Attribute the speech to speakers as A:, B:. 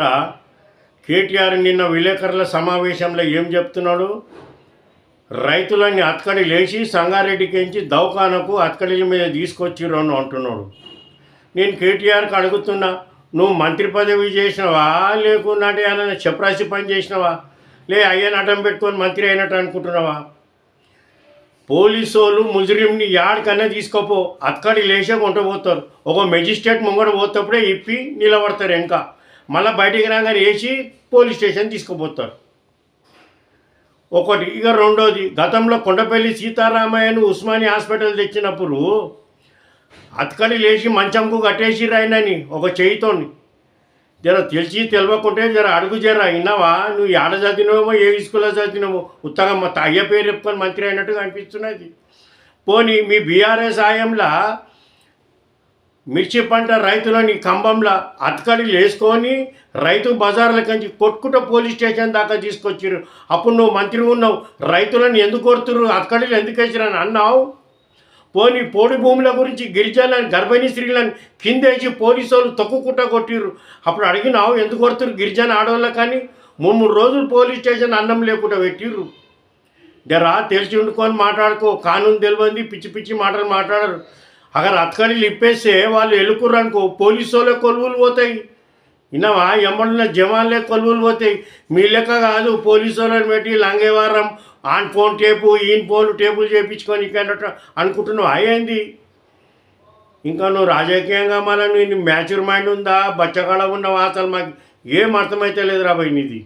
A: కేటీఆర్ నిన్న విలేకరుల సమావేశంలో ఏం చెప్తున్నాడు? రైతులని అతకడి లేచి సంగారెడ్డికించి దవాఖానకు అతకడిల మీద తీసుకొచ్చిర్రు అంటున్నాడు. నేను కేటీఆర్కి అడుగుతున్నా, నువ్వు మంత్రి పదవి చేసినవా లేకున్నా ఏమైనా చెప్రాసి పని చేసినవా, లే అయ్యని అడ్డం పెట్టుకొని మంత్రి అయినట్టు అనుకుంటున్నావా? పోలీసు వాళ్ళు ముజరింని యాడికన్నా తీసుకోపో, అక్కడి లేచే కొంటపోతారు. ఒక మెజిస్ట్రేట్ ముంగడ పోతప్పుడే ఇప్పి నిలబడతారు. ఇంకా మళ్ళీ బయటికి రాగానే వేసి పోలీస్ స్టేషన్ తీసుకుపోతారు. ఒకటి. ఇక రెండోది, గతంలో కొండపల్లి సీతారామయ్యను ఉస్మానియా హాస్పిటల్ తెచ్చినప్పుడు అతకడి లేచి మంచంకు కట్టేసి రాయినని ఒక చేయితోని. జర తెలిసి తెలియకుంటే జర అడుగు జర విన్నావా? నువ్వు ఏడ చదివినవో ఏ స్కూల్లో చదివినవో ఉత్తగా మా అయ్య పేరు చెప్పుకొని మంత్రి అయినట్టుగా అనిపిస్తున్నది. పోనీ మీ బీఆర్ఎస్ హాయంలో మిర్చి పంట రైతులని కంబంలో అతకడిలు వేసుకొని రైతు బజార్ల కంచి కొట్టుకుంటూ పోలీస్ స్టేషన్ దాకా తీసుకొచ్చారు. అప్పుడు నువ్వు మంత్రి ఉన్నావు, రైతులను ఎందుకు కొడుతురు, అతకడిలు ఎందుకు వేసిరని అన్నావు. పోనీ పోడి భూముల గురించి గిరిజనులను గర్భిణీ స్త్రీలను కిందేసి పోలీసు వాళ్ళు తొక్కుకుంటా కొట్టిర్రు. అప్పుడు అడిగినావు ఎందుకు కొడుతురు గిరిజన ఆడవాళ్ళ కానీ. 3 రోజులు పోలీస్ స్టేషన్ అన్నం లేకుండా పెట్టిర్రు. జరా తెలిసి ఉండుకొని మాట్లాడుకో. కానూన్ తెలియంది పిచ్చి పిచ్చి మాటలు మాట్లాడరు. అక్కడ అతకడిలు ఇప్పేస్తే వాళ్ళు ఎలుకుర్రు అనుకో, పోలీసు వాళ్ళే కొలువులు పోతాయి. విన్నావా? ఎమ్మడిన జవాన్లే కొలువులు పోతాయి. మీ లెక్క కాదు, పోలీసు వాళ్ళని పెట్టి లంగేవారం ఆన్ ఫోన్ టేపు ఈయన ఫోన్ టేపులు చేయించుకొని ఇక్కడ అనుకుంటున్నావు. అయ్యింది. ఇంకా నువ్వు రాజకీయంగా మళ్ళీ నీ మ్యాచ్యూర్ మైండ్ ఉందా, బచ్చగాడ ఉన్నావా? అసలు మాకు ఏం అర్థమైతే లేదు రాబోయ్ నీది.